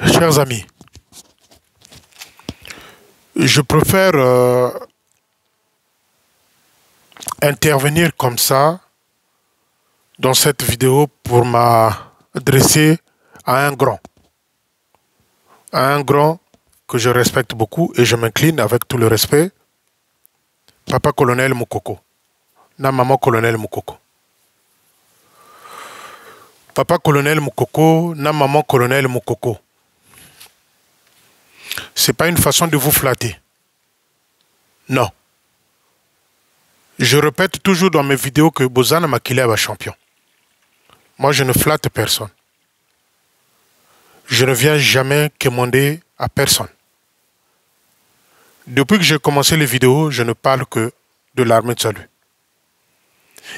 Chers amis, je préfère intervenir comme ça dans cette vidéo pour m'adresser à un grand que je respecte beaucoup et je m'incline avec tout le respect, Papa Colonel Moukoko, na Maman Colonel Moukoko. Papa Colonel Moukoko, na Maman Colonel Moukoko. C'est pas une façon de vous flatter. Non. Je répète toujours dans mes vidéos que Bozana Makila est champion. Moi, je ne flatte personne. Je ne viens jamais commander à personne. Depuis que j'ai commencé les vidéos, je ne parle que de l'armée de salut.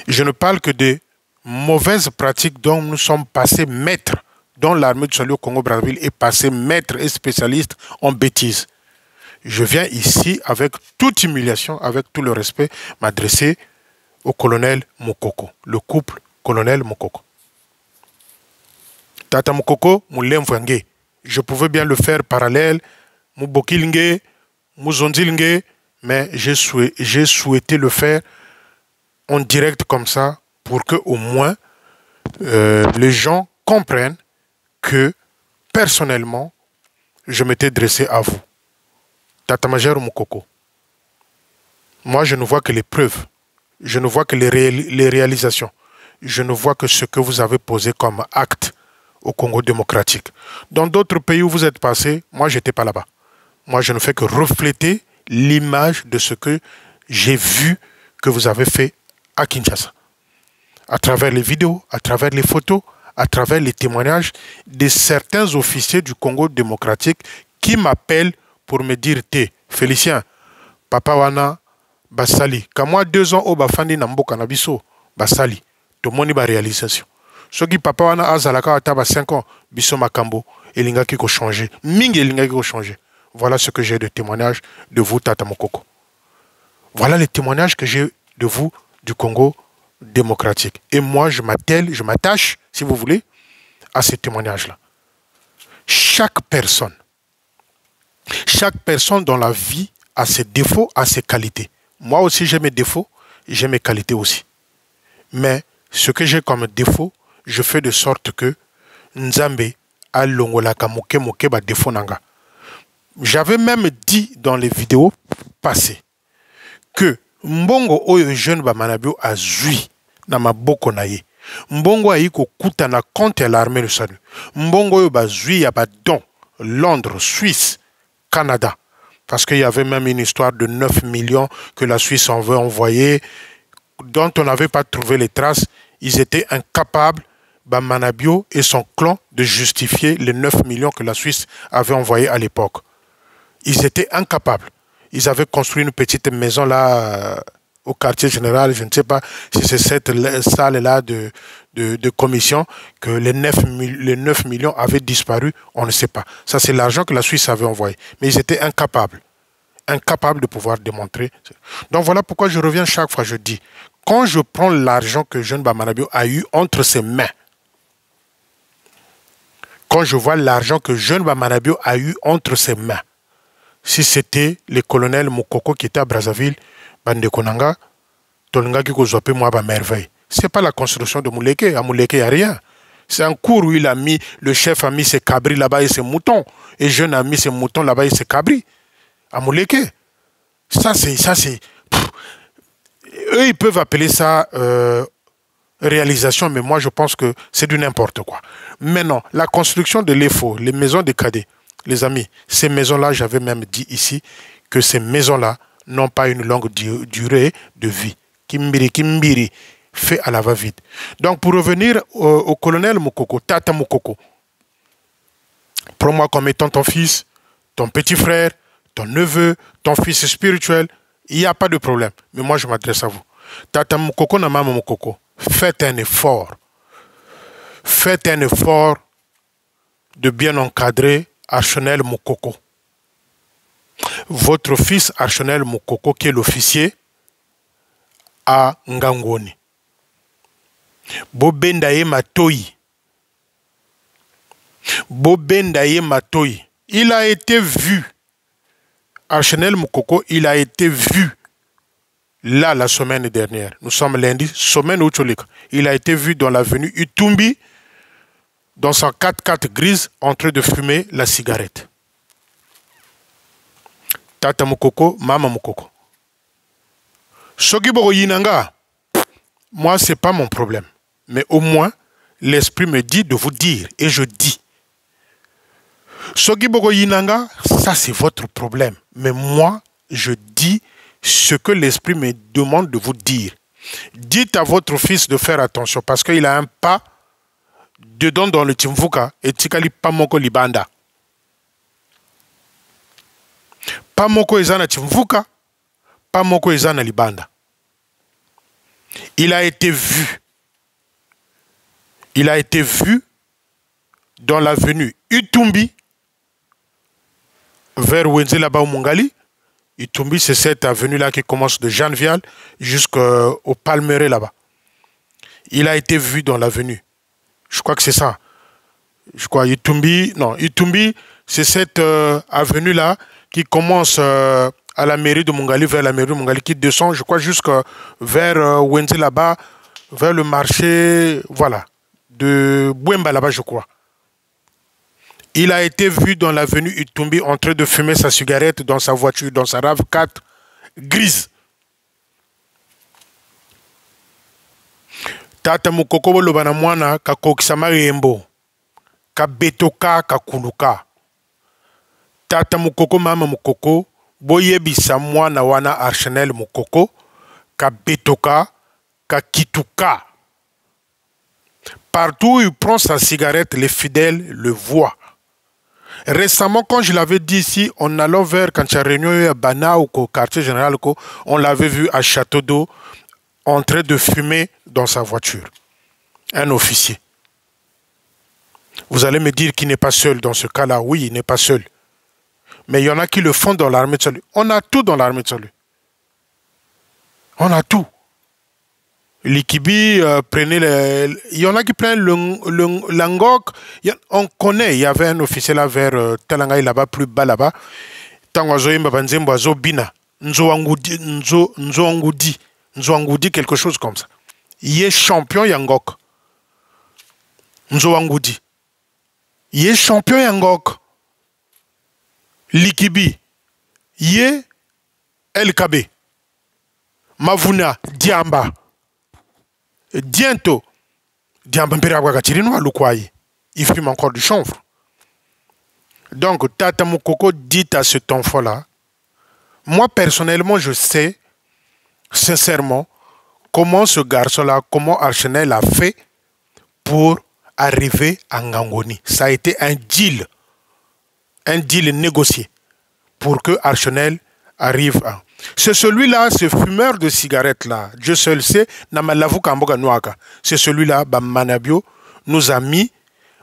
Je ne parle que des mauvaises pratiques dont nous sommes passés maîtres, dont l'armée de salut au Congo-Brazzaville est passée maître et spécialiste en bêtises. Je viens ici, avec toute humiliation, avec tout le respect, m'adresser au colonel Moukoko, le couple colonel Moukoko. Tata Moukoko, Moulem Fwangé. Je pouvais bien le faire parallèle, Moubokilingé, Mouzondilingé, mais j'ai souhaité le faire en direct comme ça, pour que au moins les gens comprennent que personnellement, je m'étais dressé à vous. Tata Major Moukoko. Moi, je ne vois que les preuves. Je ne vois que les réalisations. Je ne vois que ce que vous avez posé comme acte au Congo démocratique. Dans d'autres pays où vous êtes passé, moi, je n'étais pas là-bas. Moi, je ne fais que refléter l'image de ce que j'ai vu que vous avez fait à Kinshasa. À travers les vidéos, à travers les photos, à travers les témoignages de certains officiers du Congo démocratique qui m'appellent pour me dire, Félicien, Papa Wana, Basali, quand moi 2 ans au Bafandi Nambo Kanabiso, Basali, tout le monde va réalisation. Ce qui Papa Wana Azalaka Ataba 5 ans, Biso Makambo, et l'ingaki ko changé, Ming et l'ingaki ko changé. Voilà ce que j'ai de témoignages de vous, Tata Moukoko. Voilà les témoignages que j'ai de vous du Congo démocratique. Et moi, je m'attache, si vous voulez, à ces témoignages-là. Chaque personne dans la vie a ses défauts, a ses qualités. Moi aussi, j'ai mes défauts, j'ai mes qualités aussi. Mais ce que j'ai comme défaut, je fais de sorte que Nzambe a longolaka moke ba défaut nanga. J'avais même dit dans les vidéos passées que Mbongo oyo jeune ba manabio a zui na maboko na ye. Mbongo a yiko kutana contre l'armée de salut. Mbongo oyo ba zui ya ba don Londres, Suisse, Canada. Parce qu'il y avait même une histoire de 9 millions que la Suisse en veut envoyer, dont on n'avait pas trouvé les traces. Ils étaient incapables, Manabio et son clan, de justifier les 9 millions que la Suisse avait envoyés à l'époque. Ils étaient incapables. Ils avaient construit une petite maison là, au quartier général. Je ne sais pas si c'est cette salle-là de commission que les 9 millions avaient disparu. On ne sait pas. Ça, c'est l'argent que la Suisse avait envoyé. Mais ils étaient incapables. Incapables de pouvoir démontrer. Donc voilà pourquoi je reviens chaque fois. Je dis, quand je prends l'argent que Jeune Bamanabio a eu entre ses mains, quand je vois l'argent que Jeune Bamanabio a eu entre ses mains, si c'était le colonel Moukoko qui était à Brazzaville, Bande Konanga, Tolunga qui kozopé moi ba merveille. C'est pas la construction de Mouleke. À Mouleke, il n'y a rien. C'est un cours où il a mis, le chef a mis ses cabris là-bas et ses moutons. Et Jeune a mis ses moutons là-bas et ses cabris. À Mouleke. Ça, c'est. Eux, ils peuvent appeler ça réalisation, mais moi, je pense que c'est du n'importe quoi. Maintenant, la construction de l'EFO, les maisons des cadets, les amis, ces maisons-là, j'avais même dit ici que ces maisons-là n'ont pas une longue durée de vie. Kimbiri, fait à la va-vite. Donc, pour revenir au colonel Moukoko, Tata Moukoko, prends-moi comme étant ton fils, ton petit frère, ton neveu, ton fils spirituel, il n'y a pas de problème. Mais moi, je m'adresse à vous. Tata Moukoko na Maman Moukoko, faites un effort. Faites un effort de bien encadrer Archanel Moukoko. Votre fils Archanel Moukoko, qui est l'officier à Ngangoni. Bobendaye Matoi. Bobendaye Matoyi. Il a été vu. Archanel Moukoko, il a été vu. Là, la semaine dernière. Nous sommes lundi, semaine Ucholik. Il a été vu dans l'avenue Utumbi, dans sa 4x4 grise, en train de fumer la cigarette. Tata Moukoko, Mama Moukoko. Sogi Yinanga, moi, ce n'est pas mon problème. Mais au moins, l'esprit me dit de vous dire, et je dis. Sogi Yinanga, ça c'est votre problème. Mais moi, je dis ce que l'esprit me demande de vous dire. Dites à votre fils de faire attention parce qu'il a un pas dedans dans le Timvuka et Tikali Pamoko Libanda. Pamoko Ezana Timvuka, Pamoko Ezana Libanda. Il a été vu. Il a été vu dans l'avenue Utumbi vers Wenzela-Bao Mungali. Itumbi, c'est cette avenue-là qui commence de Jeanne Vial jusqu'au Palmeret là-bas. Il a été vu dans l'avenue. Je crois que c'est ça. Je crois Itumbi, non, Itumbi, c'est cette avenue-là qui commence à la mairie de Mungali, vers la mairie de Mungali, qui descend, je crois, jusqu'à vers Wenze là-bas, vers le marché, voilà, de Bouemba là-bas, je crois. Il a été vu dans l'avenue Utumbi en train de fumer sa cigarette dans sa voiture, dans sa RAV4 grise. Tata Mukoko lobana mwana ka kokisama yembo. Ka betoka ka kuluka. Tata Mukoko mama Mukoko boyebisa mwana wana Archanel Mukoko ka betoka ka kituka. Partout où il prend sa cigarette, les fidèles le voient. Récemment, quand je l'avais dit ici, en allant vers quand il y a réunion à Bana ou au quartier général, on l'avait vu à Château d'Eau en train de fumer dans sa voiture. Un officier. Vous allez me dire qu'il n'est pas seul dans ce cas-là. Oui, il n'est pas seul. Mais il y en a qui le font dans l'armée de salut. On a tout dans l'armée de salut. On a tout. Likibi prenait le... Il y en a qui prennent l'angok. On connaît, il y avait un officier là vers Talangay là-bas, plus bas là-bas. Tangozo Mbabanzembo Azo Bina. Nzoangudi, quelque chose comme ça. Il est champion Yangok. Nzoangudi. Il est champion Yangok. Likibi. Il est LKB. Mavuna, Diamba. Diento, il fume encore du chanvre. Donc, Tata Moukoko dit à cet enfant-là, moi personnellement, je sais, sincèrement, comment ce garçon-là, comment Archanel a fait pour arriver à Ngangoni. Ça a été un deal négocié pour que Archanel arrive à... C'est celui-là, ce fumeur de cigarettes-là, Dieu seul sait, c'est celui-là, Manabio, nous a mis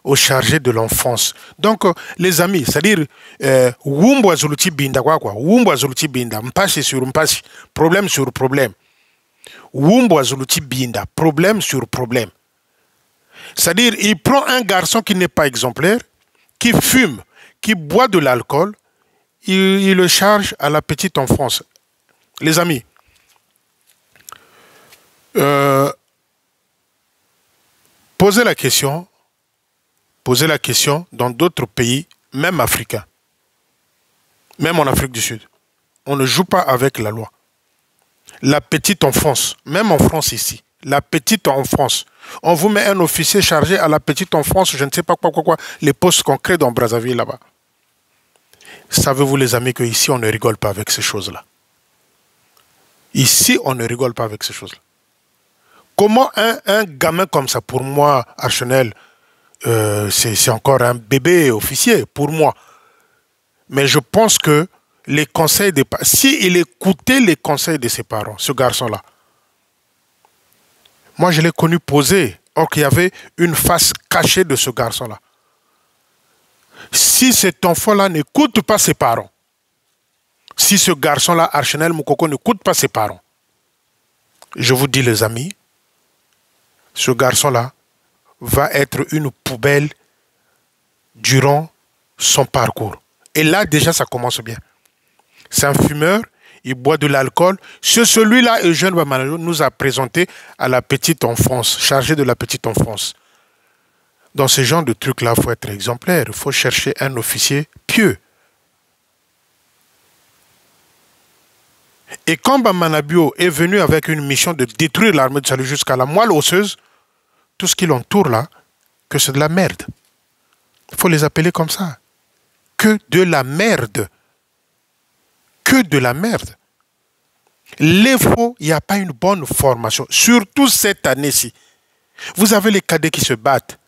au chargé de l'enfance. Donc, les amis, c'est-à-dire, Wumbo Zuluti Binda, Wumbo Zuluti Binda, Mpashi sur Mpashi, problème sur problème. Wumbo Zuluti Binda, problème sur problème. C'est-à-dire, il prend un garçon qui n'est pas exemplaire, qui fume, qui boit de l'alcool, il le charge à la petite enfance. Les amis, posez la question dans d'autres pays, même africains, même en Afrique du Sud. On ne joue pas avec la loi. La petite enfance, même en France ici, la petite enfance, on vous met un officier chargé à la petite enfance, je ne sais pas quoi, les postes qu'on crée dans Brazzaville là-bas. Savez-vous les amis qu'ici on ne rigole pas avec ces choses-là. Ici, on ne rigole pas avec ces choses-là. Comment un gamin comme ça, pour moi, Archanel, c'est encore un bébé officier, pour moi. Mais je pense que les conseils des parents, s'il écoutait les conseils de ses parents, ce garçon-là, moi je l'ai connu poser, or qu'il y avait une face cachée de ce garçon-là. Si cet enfant-là n'écoute pas ses parents, si ce garçon-là, Archanel Moukoko, n'écoute pas ses parents, je vous dis les amis, ce garçon-là va être une poubelle durant son parcours. Et là, déjà, ça commence bien. C'est un fumeur, il boit de l'alcool. C'est celui-là, Eugène Bamanalo nous a présenté à la petite enfance, chargé de la petite enfance. Dans ce genre de trucs-là, il faut être exemplaire. Il faut chercher un officier pieux. Et quand Bamanabio est venu avec une mission de détruire l'armée de salut jusqu'à la moelle osseuse, tout ce qui l'entoure là, que c'est de la merde. Il faut les appeler comme ça. Que de la merde. Que de la merde. Les faux, il n'y a pas une bonne formation. Surtout cette année-ci. Vous avez les cadets qui se battent.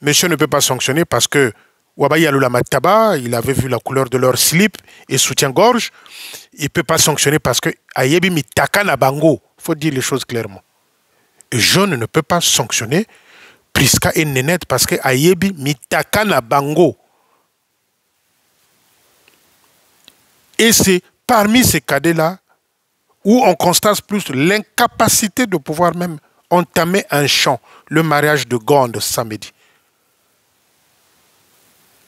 Monsieur ne peut pas sanctionner parce que Wabaye Alulamataba, il avait vu la couleur de leur slip et soutien-gorge. Il ne peut pas sanctionner parce que Ayebi Mitaka na Bango. Il faut dire les choses clairement. Jeune ne peut pas sanctionner Priska et Nénette parce que Ayebi Mitaka na Bango. Et c'est parmi ces cadets-là où on constate plus l'incapacité de pouvoir même entamer un chant, le mariage de Gonde samedi.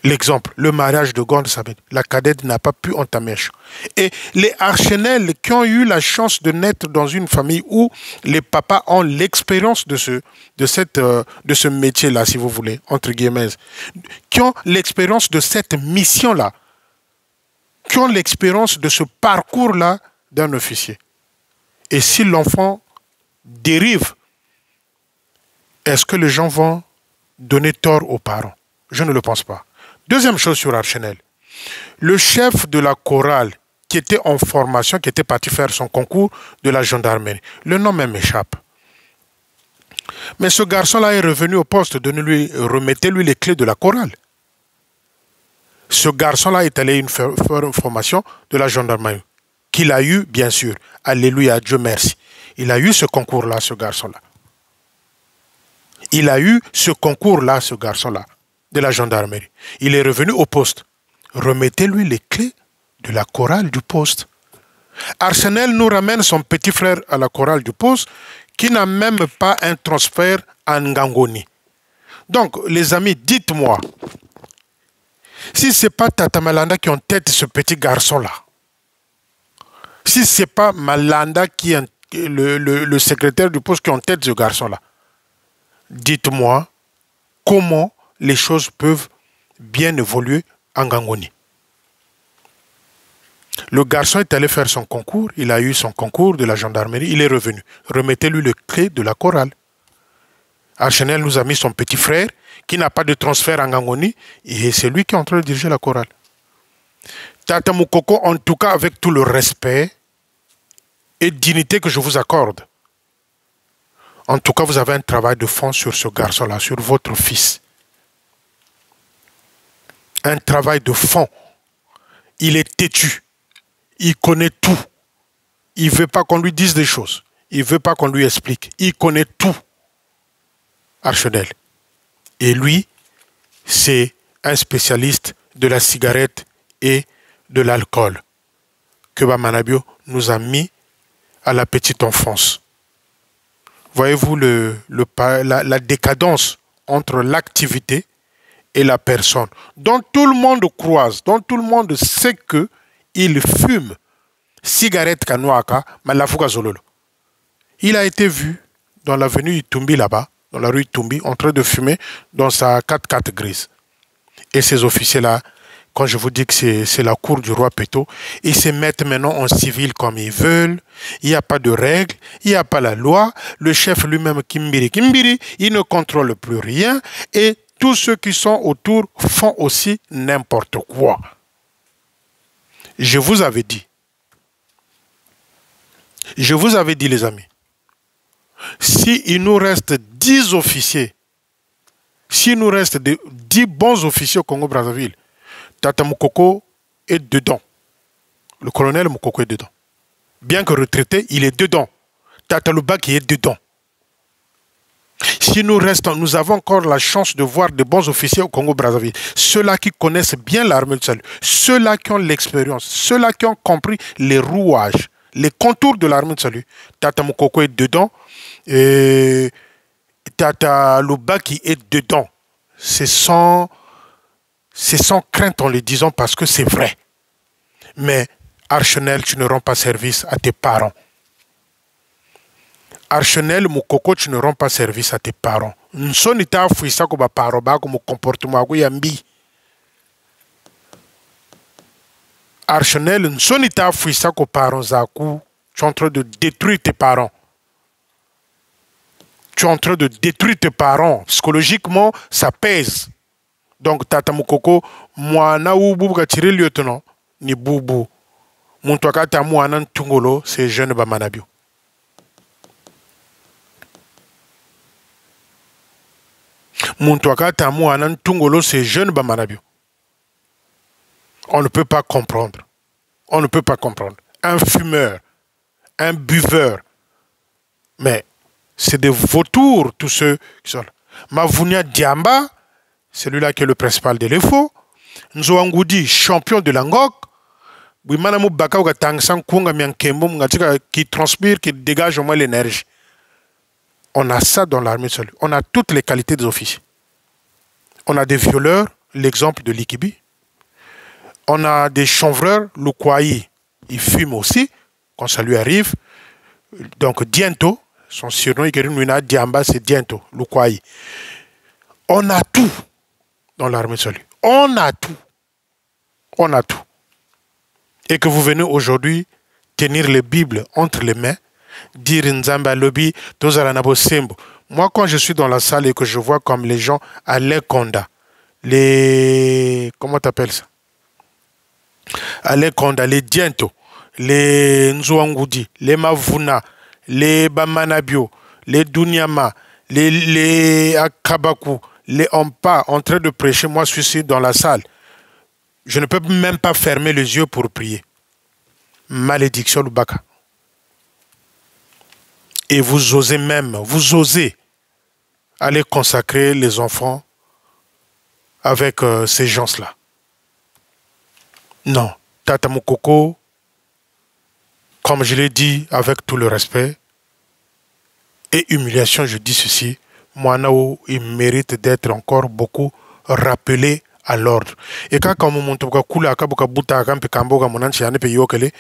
L'exemple, le mariage de Gonde samedi. La cadette n'a pas pu entamer un chant. Et les Archenel qui ont eu la chance de naître dans une famille où les papas ont l'expérience de ce métier-là, si vous voulez, entre guillemets, qui ont l'expérience de cette mission-là, qui ont l'expérience de ce parcours-là d'un officier. Et si l'enfant dérive, est-ce que les gens vont donner tort aux parents? Je ne le pense pas. Deuxième chose sur Archenel. Le chef de la chorale qui était en formation, qui était parti faire son concours de la gendarmerie, le nom même m'échappe. Mais ce garçon-là est revenu au poste, remettez-lui les clés de la chorale. Ce garçon-là est allé faire une formation de la gendarmerie, qu'il a eu, bien sûr. Alléluia, Dieu merci. Il a eu ce concours-là, ce garçon-là. Il a eu ce concours-là, ce garçon-là, de la gendarmerie. Il est revenu au poste. Remettez-lui les clés de la chorale du poste. Arsenal nous ramène son petit frère à la chorale du poste, qui n'a même pas un transfert en Ngangoni. Donc, les amis, dites-moi, si ce n'est pas Tata Malanda qui en tête ce petit garçon-là, si ce n'est pas Malanda qui est le secrétaire du poste qui en tête ce garçon-là, dites-moi comment les choses peuvent bien évoluer en Ngangoni. Le garçon est allé faire son concours, il a eu son concours de la gendarmerie, il est revenu. Remettez-lui le clé de la chorale. Archenel nous a mis son petit frère qui n'a pas de transfert en Ngangoni et c'est lui qui est en train de diriger la chorale. Tata Moukoko, en tout cas avec tout le respect et dignité que je vous accorde, en tout cas vous avez un travail de fond sur ce garçon-là, sur votre fils. Un travail de fond. Il est têtu. Il connaît tout. Il ne veut pas qu'on lui dise des choses. Il ne veut pas qu'on lui explique. Il connaît tout. Archenel. Et lui, c'est un spécialiste de la cigarette et de l'alcool que Bamanabio nous a mis à la petite enfance. Voyez-vous la décadence entre l'activité et la personne, dont tout le monde croise, dont tout le monde sait qu'il fume cigarette Kanouaka, Malafuka Zololo. Il a été vu dans l'avenue Itumbi là-bas, dans la rue Itumbi, en train de fumer dans sa 4x4 grise. Et ces officiers-là, quand je vous dis que c'est la cour du roi Péto, ils se mettent maintenant en civil comme ils veulent. Il n'y a pas de règles, il n'y a pas la loi. Le chef lui-même, Kimbiri, il ne contrôle plus rien. Et tous ceux qui sont autour font aussi n'importe quoi. Je vous avais dit, les amis, s'il nous reste 10 officiers, s'il nous reste 10 bons officiers au Congo-Brazzaville, Tata Moukoko est dedans. Le colonel Moukoko est dedans. Bien que retraité, il est dedans. Tata Lubaki est dedans. Si nous restons, nous avons encore la chance de voir de bons officiers au Congo-Brazzaville. Ceux-là qui connaissent bien l'armée de salut, ceux-là qui ont l'expérience, ceux-là qui ont compris les rouages, les contours de l'armée de salut. Tata Moukoko est dedans et Tata Lubaki est dedans. Ce sont c'est sans crainte en le disant parce que c'est vrai. Mais Archenel, tu ne rends pas service à tes parents. Archenel, Moukoko, tu ne rends pas service à tes parents. Nsoni ta fouissa ko ba paro ba ko mo comportement ko yambi. Archenel, nsoni ta fouissa ko parents zaku, tu es en train de détruire tes parents. Tu es en train de détruire tes parents. Psychologiquement, ça pèse. Donc, Tata Moukoko, moi, na ou boubou ka tiré lieutenant, ni boubou. Mon toaka ta mouanan tungolo, c'est jeune ba manabio. Mon toaka ta mouanan tungolo, c'est jeune ba manabio. On ne peut pas comprendre. On ne peut pas comprendre. Un fumeur, un buveur, mais c'est des vautours, tous ceux qui sont là. Mavounia Diamba, celui-là qui est le principal de l'EFO. Nzoangoudi, champion de l'Angok. Qui transpire, qui dégage au moins l'énergie. On a ça dans l'armée seule. On a toutes les qualités des officiers. On a des violeurs, l'exemple de Likibi. On a des chanvreurs, le Kouaï, il fume aussi, quand ça lui arrive. Donc, Diento, son surnom, Diamba, c'est Diento, le Kouaï. On a tout dans l'armée seule. On a tout. On a tout. Et que vous venez aujourd'hui tenir les Bibles entre les mains, dire Nzamba Lobi, Tozaranabo Sembo. Moi, quand je suis dans la salle et que je vois comme les gens à l'Ekonda, les. Comment t'appelles ça? À l'Ekonda, les Diento, les Nzouangoudi, les Mavuna, les Bamanabio, les Dunyama, les Akabaku, les Ompa en train de prêcher, moi je suis ici dans la salle. Je ne peux même pas fermer les yeux pour prier. Malédiction Lubaka. Et vous osez même, vous osez aller consacrer les enfants avec ces gens-là. Non. Tata Moukoko, comme je l'ai dit avec tout le respect et humiliation, je dis ceci, Moanao, il mérite d'être encore beaucoup rappelé à l'ordre. Et quand on monte au kula kabuka buta kampe kamboga monanchi ane pe yokele,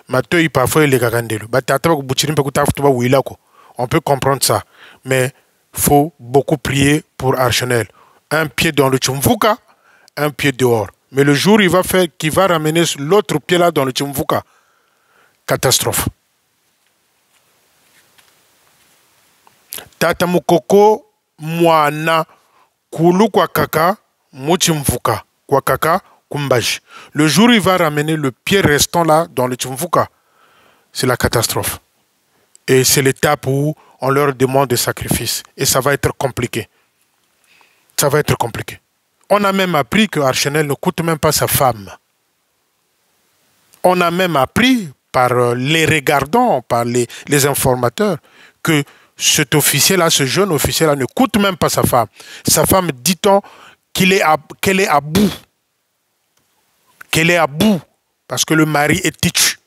mato il parfois il est gagandelo. Batata ko butirim pe kuta futuba wilako. On peut comprendre ça, mais faut beaucoup prier pour Archenel. Un pied dans le Tchumvuka, un pied dehors. Mais le jour il va faire, qu'il va ramener l'autre pied là dans le Tchumvuka, catastrophe. Tata Moukoko Moana Kulu kwa kaka Mouchimvuka kwa kaka Kumbaji. Le jour où il va ramener le pied restant là dans le Tchumvuka, c'est la catastrophe. Et c'est l'étape où on leur demande des sacrifices. Et ça va être compliqué. Ça va être compliqué. On a même appris que Archenel ne coûte même pas sa femme. On a même appris par les regardants, par les informateurs, que cet officier-là, ce jeune officier-là, ne coûte même pas sa femme. Sa femme, dit-on, qu'elle est à bout. Qu'elle est à bout. Parce que le mari est tichu.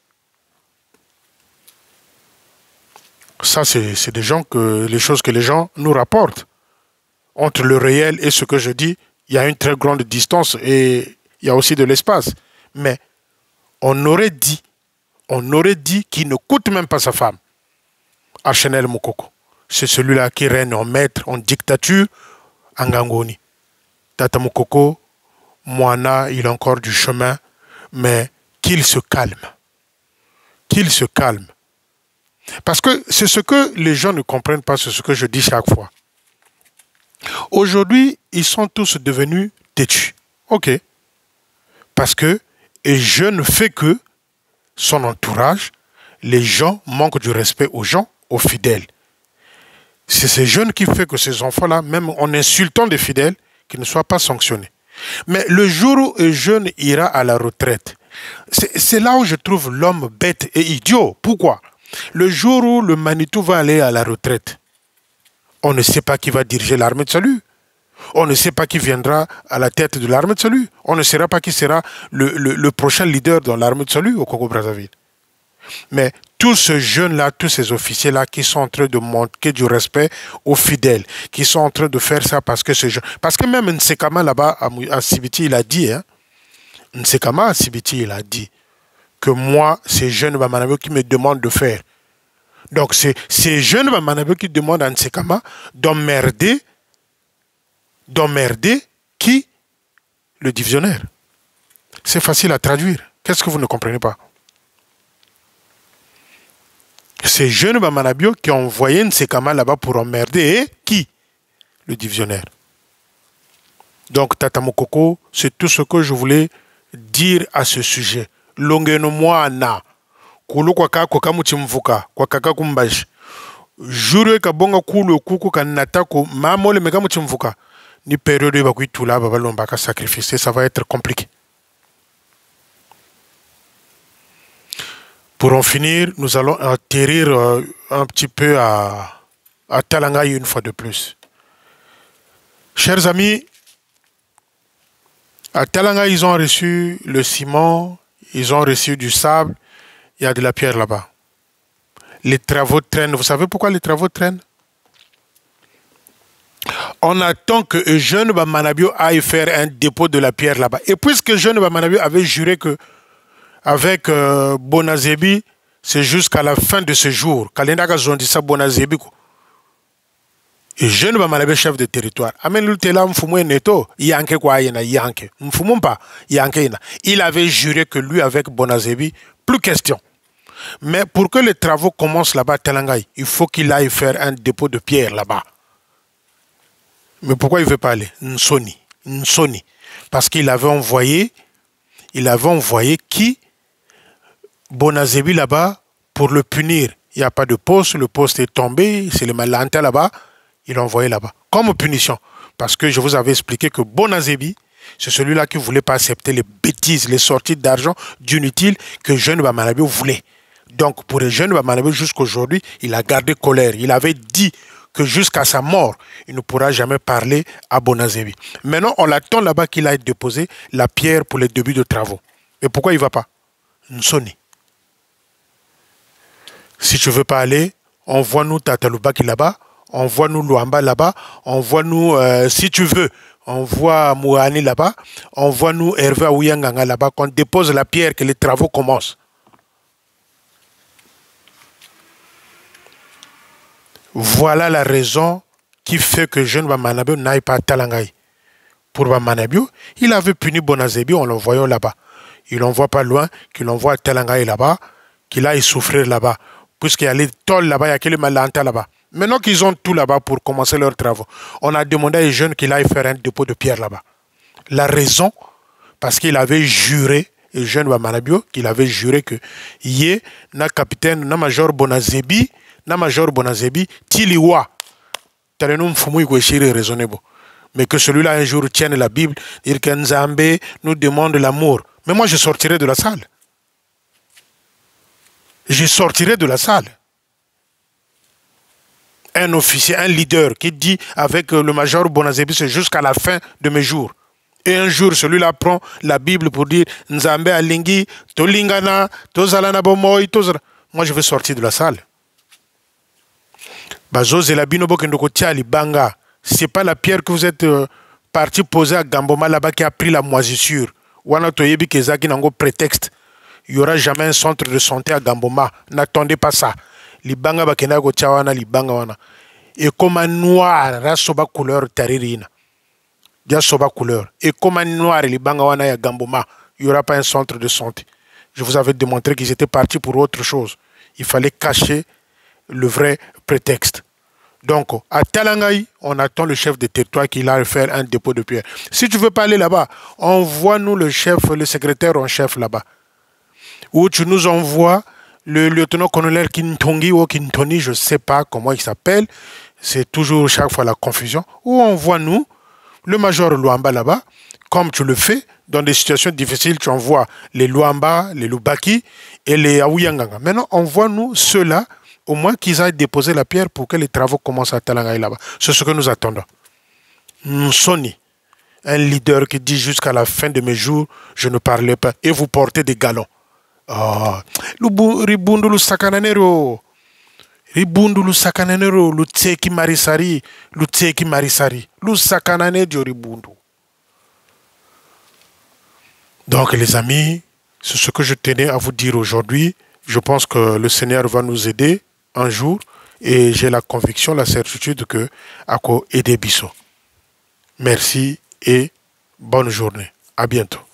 Ça, c'est des gens les choses que les gens nous rapportent. Entre le réel et ce que je dis, il y a une très grande distance et il y a aussi de l'espace. Mais on aurait dit qu'il ne coûte même pas sa femme. Archenel Moukoko. C'est celui-là qui règne en maître, en dictature, en Gangoni. Tata Moukoko, Moana, il a encore du chemin, mais qu'il se calme. Qu'il se calme. Parce que c'est ce que les gens ne comprennent pas, c'est ce que je dis chaque fois. Aujourd'hui, ils sont tous devenus têtus. Ok. Parce que, et je ne fais que son entourage, les gens manquent du respect aux gens, aux fidèles. C'est ces jeunes qui font que ces enfants-là, même en insultant des fidèles, qu'ils ne soient pas sanctionnés. Mais le jour où un jeune ira à la retraite, c'est là où je trouve l'homme bête et idiot. Pourquoi? Le jour où le Manitou va aller à la retraite, on ne sait pas qui va diriger l'armée de salut. On ne sait pas qui viendra à la tête de l'armée de salut. On ne saura pas qui sera le prochain leader dans l'armée de salut au Congo-Brazzaville. Mais tous ces jeunes-là, tous ces officiers-là qui sont en train de manquer du respect aux fidèles, qui sont en train de faire ça parce que ces jeunes... Parce que même Nsekama là-bas, à Sibiti, il a dit, hein, Nsekama à Sibiti, il a dit que moi, ces jeunes Bamanabio qui me demandent de faire. Donc, c'est ces jeunes Bamanabio qui demandent à Nsekama d'emmerder qui? Le divisionnaire. C'est facile à traduire. Qu'est-ce que vous ne comprenez pas? Ces jeunes Bamanabio qui ont envoyé Nsekama là-bas pour emmerder qui? Le divisionnaire. Donc, Tata Mokoko, c'est tout ce que je voulais dire à ce sujet. Longeno mwana kulu kwa kako mvuka kwa kaka kumbash jure ka bonga kulu kuku kanata ko mamole meka mvuka ni période ba kuitula ba balomba ka sacrifice, ça va être compliqué. Pour en finir, nous allons atterrir un petit peu à Talangaï une fois de plus. Chers amis, à Talangaï, ils ont reçu le ciment, ils ont reçu du sable, il y a de la pierre là-bas. Les travaux traînent. Vous savez pourquoi les travaux traînent? On attend que Eugène Bamanabio aille faire un dépôt de la pierre là-bas. Et puisque Eugène Bamanabio avait juré que avec Bonazebi, c'est jusqu'à la fin de ce jour. Kalendaka Zondissa Bonazebi. Eugène Bamanabio, chef de territoire. Amen Lutela Mfumwe Neto, Yanke kwa yena Yanke. Mfumumpa, Yanke. Il avait juré que lui avec Bonazebi, plus question. Mais pour que les travaux commencent là-bas à Talangaï, il faut qu'il aille faire un dépôt de pierre là-bas. Mais pourquoi il ne veut pas aller? Nsoni. Parce qu'il avait envoyé qui? Bonazebi là-bas pour le punir. Il n'y a pas de poste, le poste est tombé, c'est le Malanta là-bas, il l'a envoyé là-bas. Comme punition. Parce que je vous avais expliqué que Bonazebi, c'est celui-là qui ne voulait pas accepter les bêtises, les sorties d'argent d'inutile que Jeune Bamanabio voulait. Donc, pour les jeunes Bamanabio, jusqu'aujourd'hui, il a gardé colère. Il avait dit que jusqu'à sa mort, il ne pourra jamais parler à Bonazebi. Maintenant, on l'attend là-bas qu'il aille déposer la pierre pour les débuts de travaux. Et pourquoi il ne va pas? Nsoni. Si tu ne veux pas aller, envoie-nous Tatalubaki là-bas, envoie-nous Luamba là-bas, envoie-nous, si tu veux, envoie Mouani là-bas, envoie-nous Hervé Aouyanganga là-bas, qu'on dépose la pierre, que les travaux commencent. Voilà la raison qui fait que jeune Bamanabio n'aille pas à Talangaï. Pour Bamanabio, il avait puni Bonazebi en l'envoyant là-bas. Il l'envoie pas loin, qu'il l'envoie à Talangaï là-bas, qu'il aille souffrir là-bas. Puisqu'il y a les tôles là-bas, il y a que les malanta là-bas. Maintenant qu'ils ont tout là-bas pour commencer leurs travaux, on a demandé à les jeunes qu'il aille faire un dépôt de pierre là-bas. La raison, parce qu'il avait juré, et jeune Bamanabio, qu'il avait juré que yé, na capitaine, na major Bonazebi, na major Bonazebi, tiliwa. Mais que celui-là un jour tienne la Bible, dire que Nzambe nous demande l'amour. Mais moi je sortirai de la salle. Je sortirai de la salle. Un officier, un leader qui dit avec le major Bonazebi, c'est jusqu'à la fin de mes jours. Et un jour, celui-là prend la Bible pour dire Nzambe alingi, tolingana, tozalana bomoy, tozala. Moi je vais sortir de la salle. C'est pas la pierre que vous êtes parti poser à Gamboma là-bas qui a pris la moisissure. Prétexte. Il n'y aura jamais un centre de santé à Gamboma. N'attendez pas ça. Libanga bakena go chawana libanga wana. Et comme un noir, rasoba couleur taririna. Dia soba couleur. Et comme un noir libanga wana ya Gamboma, il n'y aura pas un centre de santé. Je vous avais démontré qu'ils étaient partis pour autre chose. Il fallait cacher le vrai prétexte. Donc, à Talangaï, on attend le chef de territoire qui va faire un dépôt de pierre. Si tu ne veux pas aller là-bas, envoie-nous le chef, le secrétaire en chef là-bas. Ou tu nous envoies le lieutenant-colonel Kintongi ou Kintoni, je ne sais pas comment il s'appelle. C'est toujours chaque fois la confusion. Ou envoie-nous le major Luamba là-bas, comme tu le fais. Dans des situations difficiles, tu envoies les Luamba, les Lubaki et les Aouyanganga. Maintenant, envoie-nous ceux-là, au moins qu'ils aillent déposer la pierre pour que les travaux commencent à Talangaï là-bas. C'est ce que nous attendons. Nsoni, un leader qui dit jusqu'à la fin de mes jours, je ne parlais pas. Et vous portez des galons. Ah, ribundu lu sakananero. Ribundu lu sakananero, lu tseki marisari, lu tseki marisari. Lu sakanane dio ribundu. Donc les amis, c'est ce que je tenais à vous dire aujourd'hui. Je pense que le Seigneur va nous aider un jour et j'ai la conviction, la certitude que Ako aider biso. Merci et bonne journée. À bientôt.